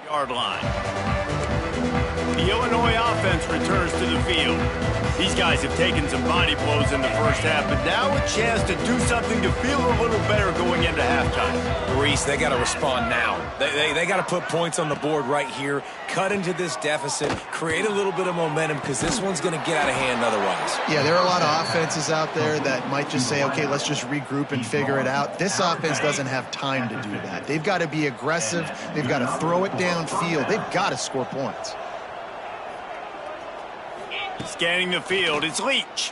Yard line. The Illinois offense returns to the field. These guys have taken some body blows in the first half, but now a chance to do something to feel a little better going into halftime. Reese, they got to respond now. They got to put points on the board right here, cut into this deficit, create a little bit of momentum, because this one's going to get out of hand otherwise. Yeah, there are a lot of offenses out there that might just say, okay, let's just regroup and figure it out. This offense doesn't have time to do that. They've got to be aggressive. They've got to throw it downfield. They've got to score points. Scanning the field, it's Leach.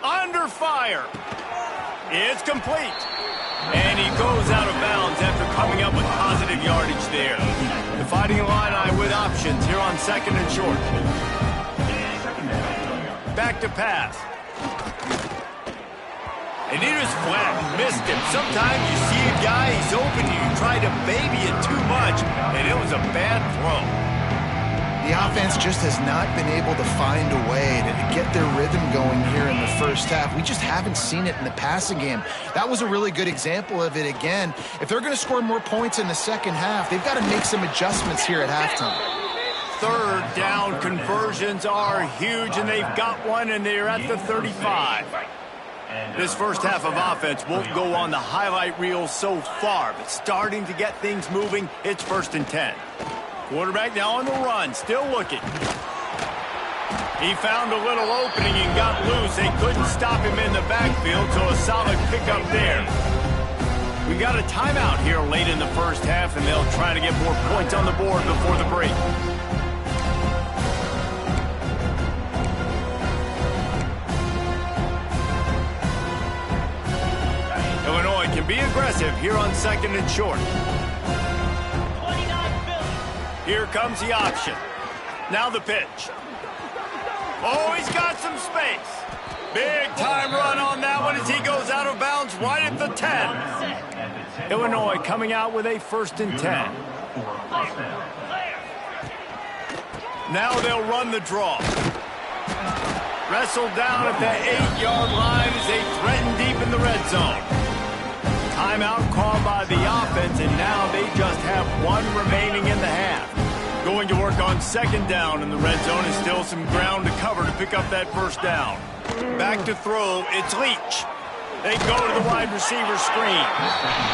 Under fire. It's complete. And he goes out of bounds after coming up with positive yardage there. The Fighting Illini with options here on 2nd and short. Back to pass. And he just flat missed him. Sometimes you see a guy, he's open, you try to baby it too much, and it was a bad throw. The offense just has not been able to find a way to get their rhythm going here in the first half. We just haven't seen it in the passing game. That was a really good example of it again. If they're going to score more points in the second half, they've got to make some adjustments here at halftime. Third down conversions are huge, and they've got one, and they're at the 35. This first half of offense won't go on the highlight reel so far, but starting to get things moving, it's 1st and 10. Quarterback now on the run, still looking. He found a little opening and got loose. They couldn't stop him in the backfield, so a solid pickup there. We got a timeout here late in the first half, and they'll try to get more points on the board before the break. Illinois can be aggressive here on 2nd and short. Here comes the option. Now the pitch. Oh, he's got some space. Big time run on that one as he goes out of bounds right at the 10. Illinois coming out with a 1st and 10. Now they'll run the draw. Wrestled down at the 8-yard line as they threaten deep in the red zone. Timeout called by the offense, and now they just have one remaining in the half. Going to work on 2nd down in the red zone, and still some ground to cover to pick up that 1st down. Back to throw, it's Leach. They go to the wide receiver screen.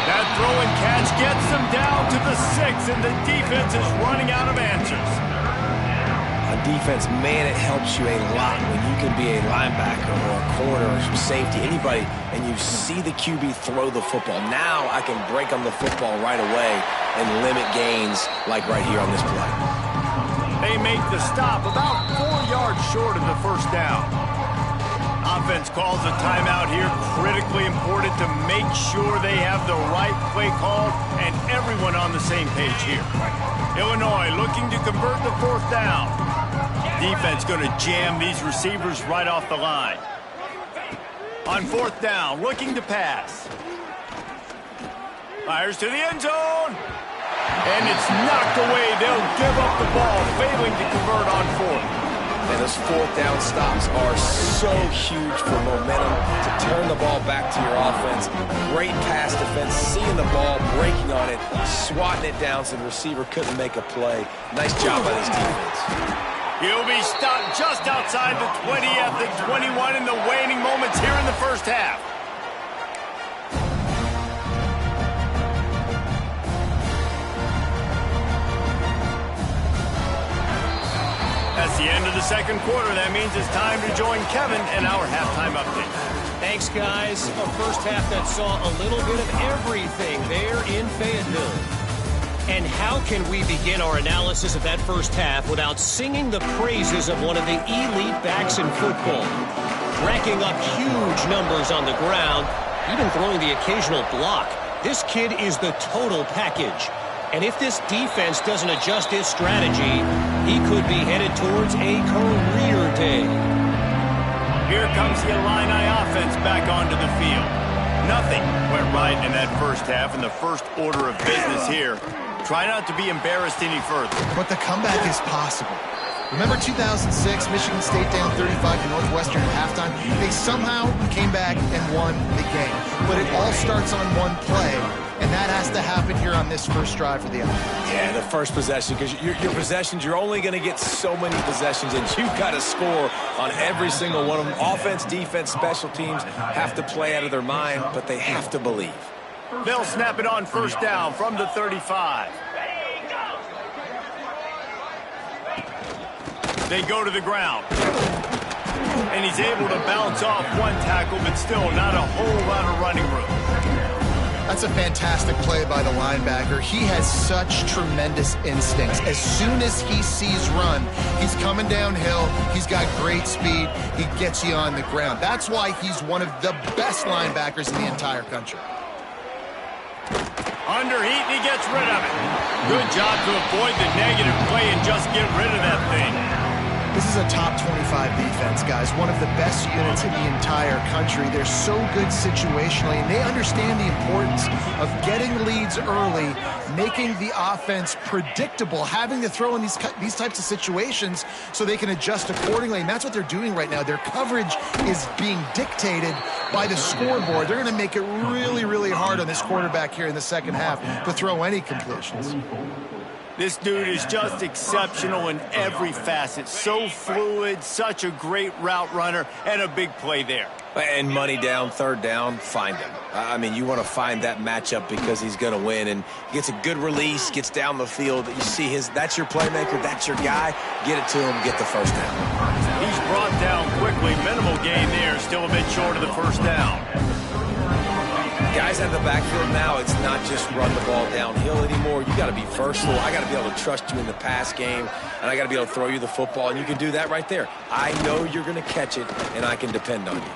That throw and catch gets them down to the 6, and the defense is running out of answers. On defense, man, it helps you a lot when you can be a linebacker or a corner or some safety, anybody, and you see the QB throw the football. Now I can break on the football right away and limit gains like right here on this play. They make the stop about 4 yards short of the 1st down. Offense calls a timeout here. Critically important to make sure they have the right play called and everyone on the same page here. Illinois looking to convert the 4th down. Defense going to jam these receivers right off the line. On 4th down, looking to pass. Fires to the end zone. And it's knocked away. They'll give up the ball, failing to convert on 4th. And those 4th down stops are so huge for momentum to turn the ball back to your offense. Great pass defense, seeing the ball, breaking on it, swatting it down so the receiver couldn't make a play. Nice job by this defense. He'll be stopped just outside the 20 at the 21 in the waning moments here in the first half. That's the end of the 2nd quarter. That means it's time to join Kevin in our halftime update. Thanks, guys. A first half that saw a little bit of everything there in Fayetteville. And how can we begin our analysis of that first half without singing the praises of one of the elite backs in football? Racking up huge numbers on the ground, even throwing the occasional block. This kid is the total package. And if this defense doesn't adjust its strategy, he could be headed towards a career day. Here comes the Illini offense back onto the field. Nothing went right in that first half, and the first order of business here. Try not to be embarrassed any further. But the comeback is possible. Remember 2006, Michigan State down 35 to Northwestern at halftime? They somehow came back and won the game. But it all starts on one play, and and that has to happen here on this first drive for the offense. Yeah, the first possession, because your possessions, you're only going to get so many possessions, and you've got to score on every single one of them. Offense, defense, special teams have to play out of their mind, but they have to believe. They'll snap it on first down from the 35. They go to the ground. And he's able to bounce off one tackle, but still not a whole lot of running room. That's a fantastic play by the linebacker. He has such tremendous instincts. As soon as he sees run, he's coming downhill. He's got great speed. He gets you on the ground. That's why he's one of the best linebackers in the entire country. Under heat, and he gets rid of it. Good job to avoid the negative play and just get rid of that thing. This is a top 25 defense, guys. One of the best units in the entire country. They're so good situationally, and they understand the importance of getting leads early, making the offense predictable, having to throw in these types of situations so they can adjust accordingly, and that's what they're doing right now. Their coverage is being dictated by the scoreboard. They're going to make it really, really hard on this quarterback here in the second half to throw any completions. This dude is just exceptional in every facet. So fluid, such a great route runner, and a big play there. And money down, third down, find him. I mean, you want to find that matchup because he's going to win. And he gets a good release, gets down the field. You see that's your playmaker, that's your guy. Get it to him, get the first down. He's brought down quickly. Minimal gain there, still a bit short of the first down. Guys out of the backfield now, it's not just run the ball downhill anymore. You got to be versatile. I got to be able to trust you in the pass game, and I got to be able to throw you the football, and you can do that right there. I know you're going to catch it, and I can depend on you.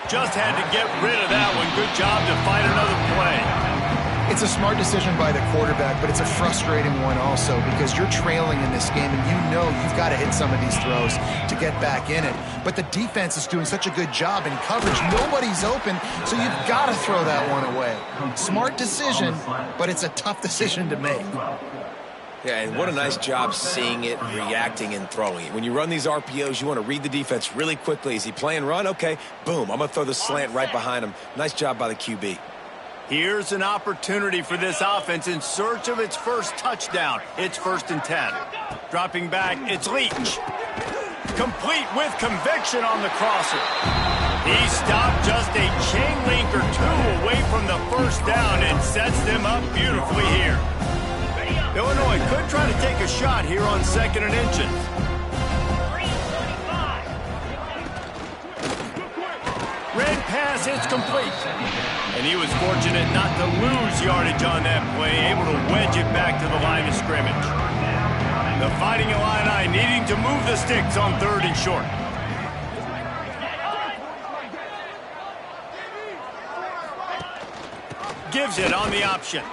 Just had to get rid of that one. Good job to find another play. It's a smart decision by the quarterback, but it's a frustrating one also because you're trailing in this game and you know you've got to hit some of these throws to get back in it. But the defense is doing such a good job in coverage. Nobody's open, so you've got to throw that one away. Smart decision, but it's a tough decision to make. Yeah, and what a nice job seeing it, reacting, and throwing it. When you run these RPOs, you want to read the defense really quickly. Is he playing run? Okay, boom, I'm going to throw the slant right behind him. Nice job by the QB. Here's an opportunity for this offense in search of its first touchdown. It's 1st and 10. Dropping back, it's Leach. Complete with conviction on the crosser. He stopped just a chain link or two away from the first down and sets them up beautifully here. Illinois could try to take a shot here on 2nd and inches. Red pass, it's complete. And he was fortunate not to lose yardage on that play, able to wedge it back to the line of scrimmage. The Fighting Illini needing to move the sticks on 3rd and short. Gives it on the option.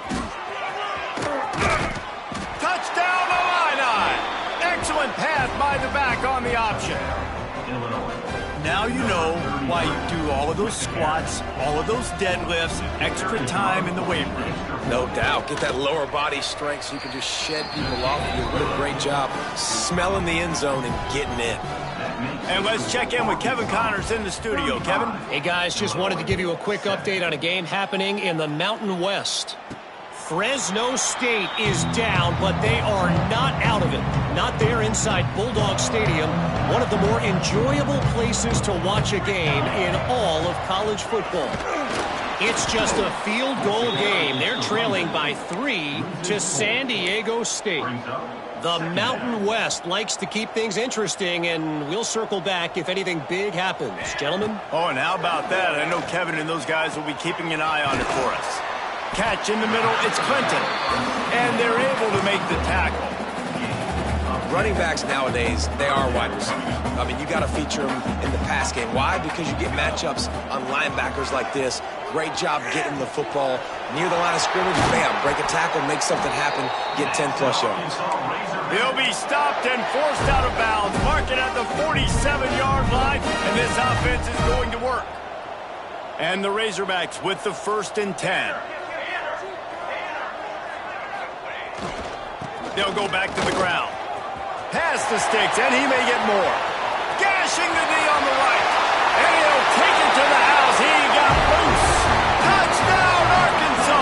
Touchdown Illini! Excellent pass by the back on the option. Now you know why you do all of those squats, all of those deadlifts, extra time in the weight room. No doubt. Get that lower body strength so you can just shed people off of you. What a great job smelling the end zone and getting in. And let's check in with Kevin Connors in the studio. Kevin? Hey, guys, just wanted to give you a quick update on a game happening in the Mountain West. Fresno State is down, but they are not out of it. Not there inside Bulldog Stadium, one of the more enjoyable places to watch a game in all of college football. It's just a field goal game. They're trailing by 3 to San Diego State. The Mountain West likes to keep things interesting, and we'll circle back if anything big happens. Gentlemen? Oh, and how about that? I know Kevin and those guys will be keeping an eye on it for us. Catch in the middle, it's Clinton. And they're able to make the tackle. Running backs nowadays, they are wide receivers. I mean, you got to feature them in the pass game. Why? Because you get matchups on linebackers like this. Great job getting the football near the line of scrimmage. Bam, break a tackle, make something happen, get 10-plus yards. He'll be stopped and forced out of bounds. Mark it at the 47-yard line, and this offense is going to work. And the Razorbacks with the 1st and 10. They'll go back to the ground. Past the sticks, and he may get more. Gashing the knee on the right. And he'll take it to the house. He got loose. Touchdown, Arkansas!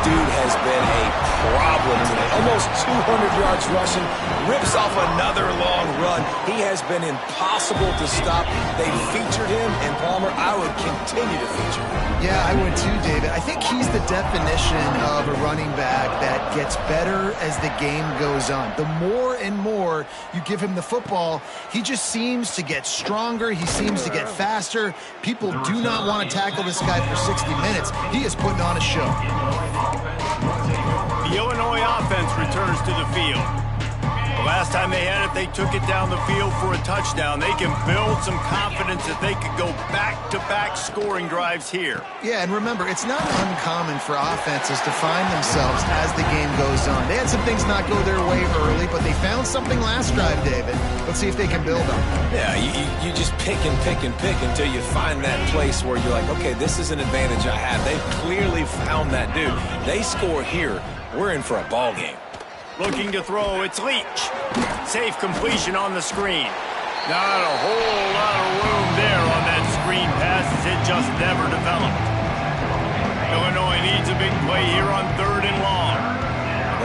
dude has been a problem today. Almost 200 yards rushing, rips off another long run. He has been impossible to stop. They featured him, and Palmer, I would continue to feature him. Yeah, I would too, David. I think he's the definition of a running back that gets better as the game goes on. The more and more you give him the football, he just seems to get stronger. He seems to get faster. People do not want to tackle this guy for 60 minutes. He is putting on a show. The Illinois offense returns to the field. The last time they had it, they took it down the field for a touchdown. They can build some confidence that they could go back-to-back scoring drives here. Yeah, and remember, it's not uncommon for offenses to find themselves as the game goes on. They had some things not go their way early, but they found something last drive, David. Let's see if they can build on it. Yeah, you just pick and pick and pick until you find that place where you're like, okay, this is an advantage I have. They've clearly found that dude. They score here, we're in for a ball game. Looking to throw, it's Leach. Safe completion on the screen. Not a whole lot of room there on that screen pass as it just never developed. Illinois needs a big play here on 3rd and long.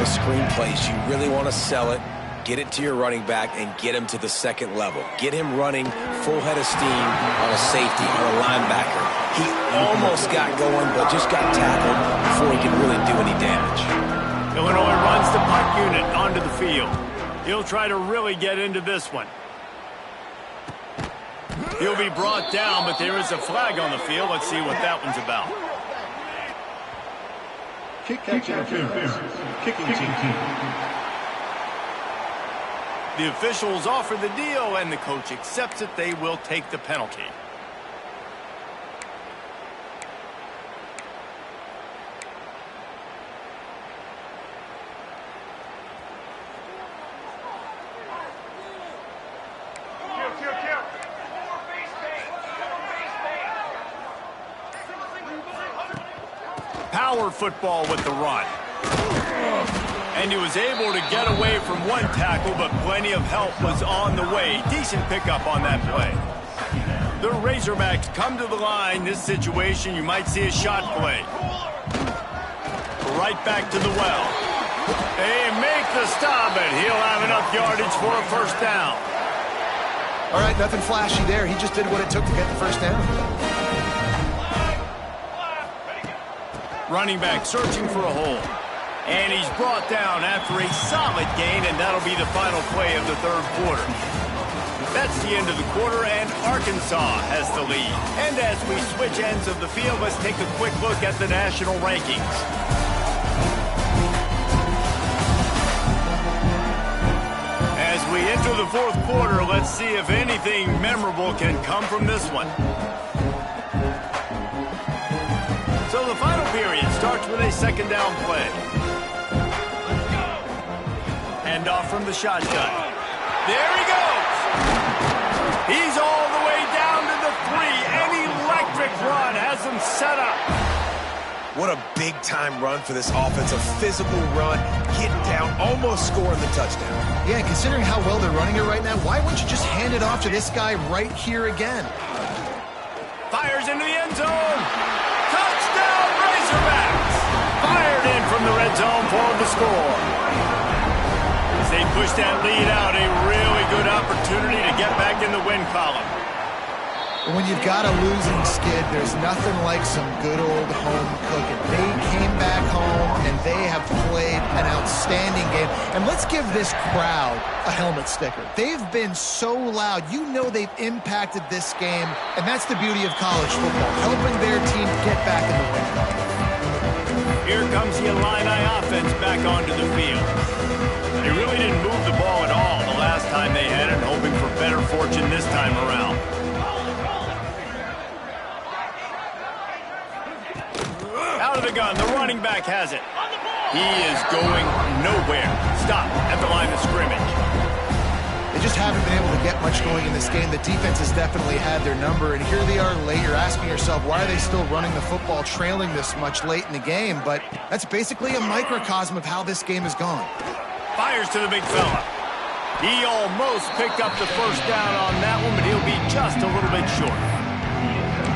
Those screen plays, you really want to sell it, get it to your running back, and get him to the second level. Get him running full head of steam on a safety, on a linebacker. He almost got going, but just got tackled before he could really do any damage. Illinois runs the punt unit onto the field. He'll try to really get into this one. He'll be brought down, but there is a flag on the field. Let's see what that one's about. Kicking team. The officials offer the deal, and the coach accepts it. They will take the penalty. Power football with the run. And he was able to get away from one tackle, but plenty of help was on the way. Decent pickup on that play. The Razorbacks come to the line. This situation, you might see a shot play. Right back to the well. They make the stop, and he'll have enough yardage for a first down. All right, nothing flashy there. He just did what it took to get the first down. Running back searching for a hole. And he's brought down after a solid gain, and that'll be the final play of the 3rd quarter. That's the end of the quarter, and Arkansas has the lead. And as we switch ends of the field, let's take a quick look at the national rankings. As we enter the 4th quarter, let's see if anything memorable can come from this one. So the final period starts with a 2nd down play. Hand off from the shotgun. There he goes. He's all the way down to the 3. An electric run has him set up. What a big-time run for this offense. A physical run, getting down, almost scoring the touchdown. Yeah, and considering how well they're running it right now, why wouldn't you just hand it off to this guy right here again? Fires into the end zone. Touchdown, Razorbacks! Fired in from the red zone for the score. As they push that lead out, a really good opportunity to get back in the win column. When you've got a losing skid, there's nothing like some good old home cooking. They came back home, and they have played an outstanding game. And let's give this crowd a helmet sticker. They've been so loud. You know they've impacted this game, and that's the beauty of college football, helping their team get back in the win column. Here comes the Illini offense back onto the field. They really didn't move the ball at all the last time they had it, hoping for better fortune this time around. Out of the gun, the running back has it. He is going nowhere. Stop at the line of scrimmage. They just haven't been able to get much going in this game. The defense has definitely had their number, and here they are late. You're asking yourself, why are they still running the football, trailing this much late in the game? But that's basically a microcosm of how this game has gone. Fires to the big fella. He almost picked up the first down on that one, but he'll be just a little bit short.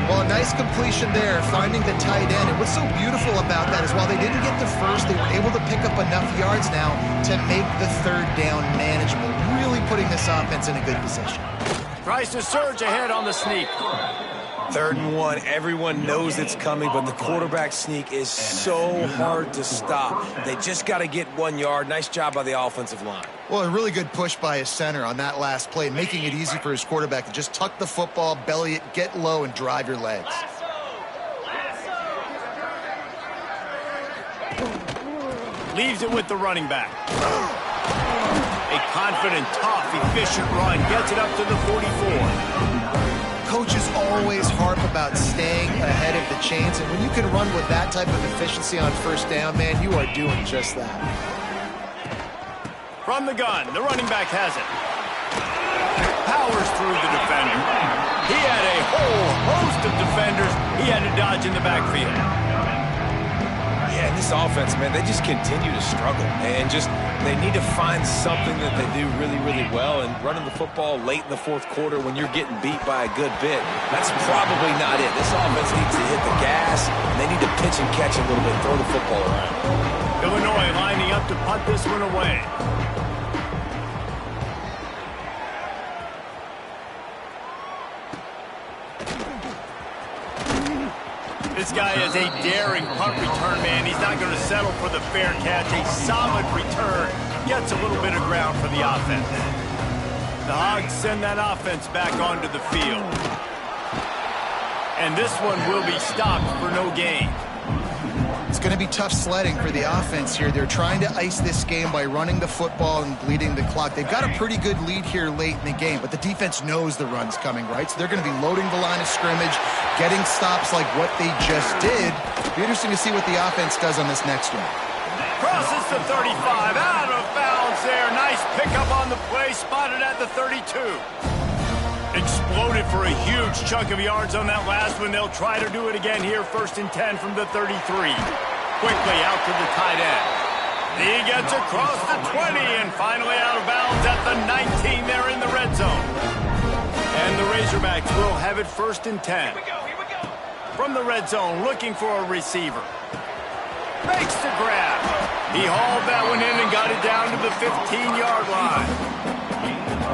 Well, a nice completion there, finding the tight end. And what's so beautiful about that is while they didn't get the first, they were able to pick up enough yards now to make the third down manageable, really putting this offense in a good position. Tries to surge ahead on the sneak. 3rd and 1. Everyone knows it's coming, but the quarterback sneak is so hard to stop. They just got to get 1 yard. Nice job by the offensive line. Well, a really good push by his center on that last play, making it easy for his quarterback to just tuck the football, belly it, get low, and drive your legs. Leaves it with the running back. A confident, tough, efficient run. Gets it up to the 44. Coaches always harp about staying ahead of the chains, and when you can run with that type of efficiency on first down, man, you are doing just that. From the gun, the running back has it. Powers through the defender. He had a whole host of defenders he had to dodge in the backfield. Yeah, this offense, man, they just continue to struggle. And they need to find something that they do really, really well. And running the football late in the 4th quarter when you're getting beat by a good bit, that's probably not it. This offense needs to hit the gas, and they need to pitch and catch a little bit, throw the football around. Illinois lining up to punt this one away. This guy is a daring punt return man. He's not going to settle for the fair catch. A solid return. Gets a little bit of ground for the offense. The Hogs send that offense back onto the field. And this one will be stopped for no gain. It's going to be tough sledding for the offense here. They're trying to ice this game by running the football and bleeding the clock. They've got a pretty good lead here late in the game, but the defense knows the run's coming, right? So they're going to be loading the line of scrimmage, getting stops like what they just did. It'll be interesting to see what the offense does on this next one. Crosses the 35, out of bounds there. Nice pickup on the play, spotted at the 32. Exploded for a huge chunk of yards on that last one. They'll try to do it again here, 1st and 10 from the 33. Quickly out to the tight end. He gets across the 20 and finally out of bounds at the 19. They're in the red zone. And the Razorbacks will have it 1st and 10. From the red zone, looking for a receiver. Makes the grab. He hauled that one in and got it down to the 15-yard line.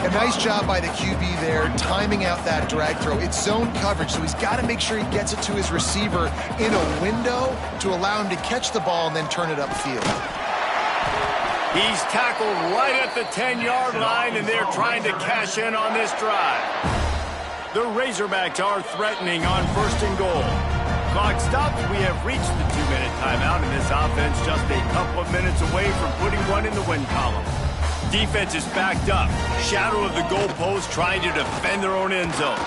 A nice job by the QB there, timing out that drag throw. It's zone coverage, so he's got to make sure he gets it to his receiver in a window to allow him to catch the ball and then turn it upfield. He's tackled right at the 10-yard line, and they're trying to cash in on this drive. The Razorbacks are threatening on 1st and goal. Clock stops. We have reached the 2-minute timeout, and this offense just a couple of minutes away from putting one in the win column. Defense is backed up. Shadow of the goalpost trying to defend their own end zone.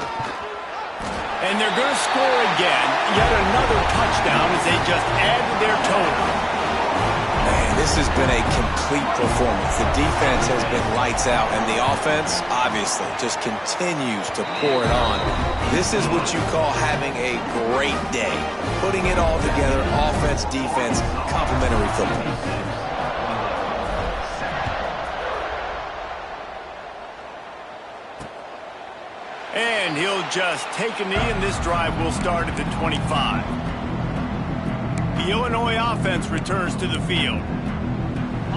And they're going to score again. Yet another touchdown as they just add to their total. Man, this has been a complete performance. The defense has been lights out, and the offense, obviously, just continues to pour it on. This is what you call having a great day. Putting it all together, offense, defense, complementary football. And he'll just take a knee, and this drive will start at the 25. The Illinois offense returns to the field.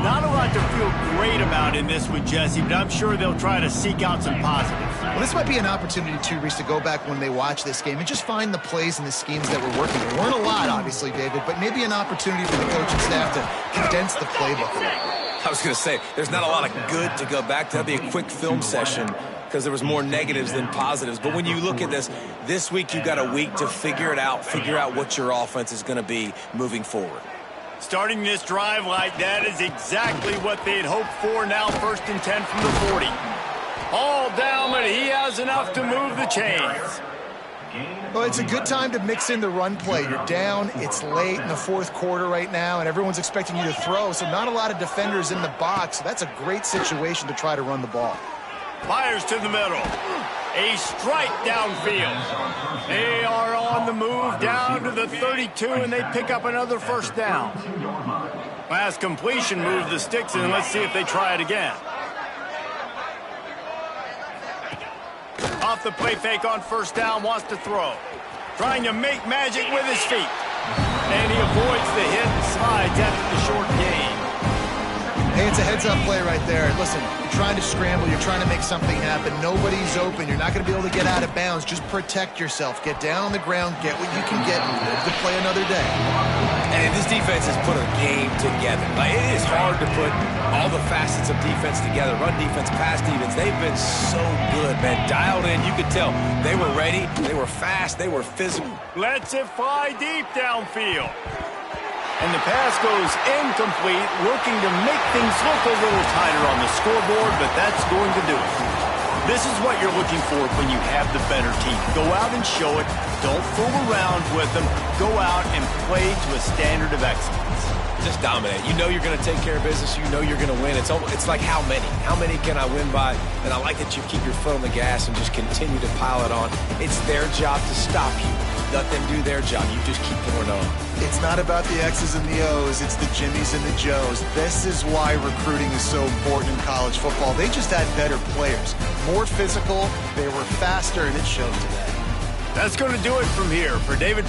Not a lot to feel great about in this one, Jesse, but I'm sure they'll try to seek out some positives. Well, this might be an opportunity, too, Reese, to go back when they watch this game and just find the plays and the schemes that were working. There weren't a lot, obviously, David, but maybe an opportunity for the coaching staff to condense the playbook a little. I was going to say, there's not a lot of good to go back to. That'd be a quick film session because there was more negatives than positives. But when you look at this week you've got a week to figure it out, figure out what your offense is going to be moving forward. Starting this drive like that is exactly what they'd hoped for. Now 1st and 10 from the 40. All down, but he has enough to move the chains. Well, it's a good time to mix in the run play. You're down, it's late in the 4th quarter right now, and everyone's expecting you to throw, so not a lot of defenders in the box. So that's a great situation to try to run the ball. Fires to the middle. A strike downfield. They are on the move down to the 32, and they pick up another 1st down. Last completion moves the sticks in. Let's see if they try it again. Off the play fake on 1st down, wants to throw. Trying to make magic with his feet. And he avoids the hit and slides after the short gain. Hey, it's a heads-up play right there. Listen, you're trying to scramble. You're trying to make something happen. Nobody's open. You're not going to be able to get out of bounds. Just protect yourself. Get down on the ground. Get what you can get and live to play another day. And this defense has put a game together. Like, it is hard to put all the facets of defense together. Run defense, pass defense. They've been so good, man. Dialed in. You could tell they were ready. They were fast. They were physical. Lets it fly deep downfield. And the pass goes incomplete, looking to make things look a little tighter on the scoreboard, but that's going to do it. This is what you're looking for when you have the better team. Go out and show it. Don't fool around with them. Go out and play to a standard of excellence. Just dominate. You know you're going to take care of business. You know you're going to win. It's like how many? How many can I win by? And I like that you keep your foot on the gas and just continue to pile it on. It's their job to stop you. Let them do their job. You just keep pouring on. It's not about the X's and the O's. It's the Jimmies and the Joes. This is why recruiting is so important in college football. They just had better players. More physical. They were faster, and it showed today. That's going to do it from here. For David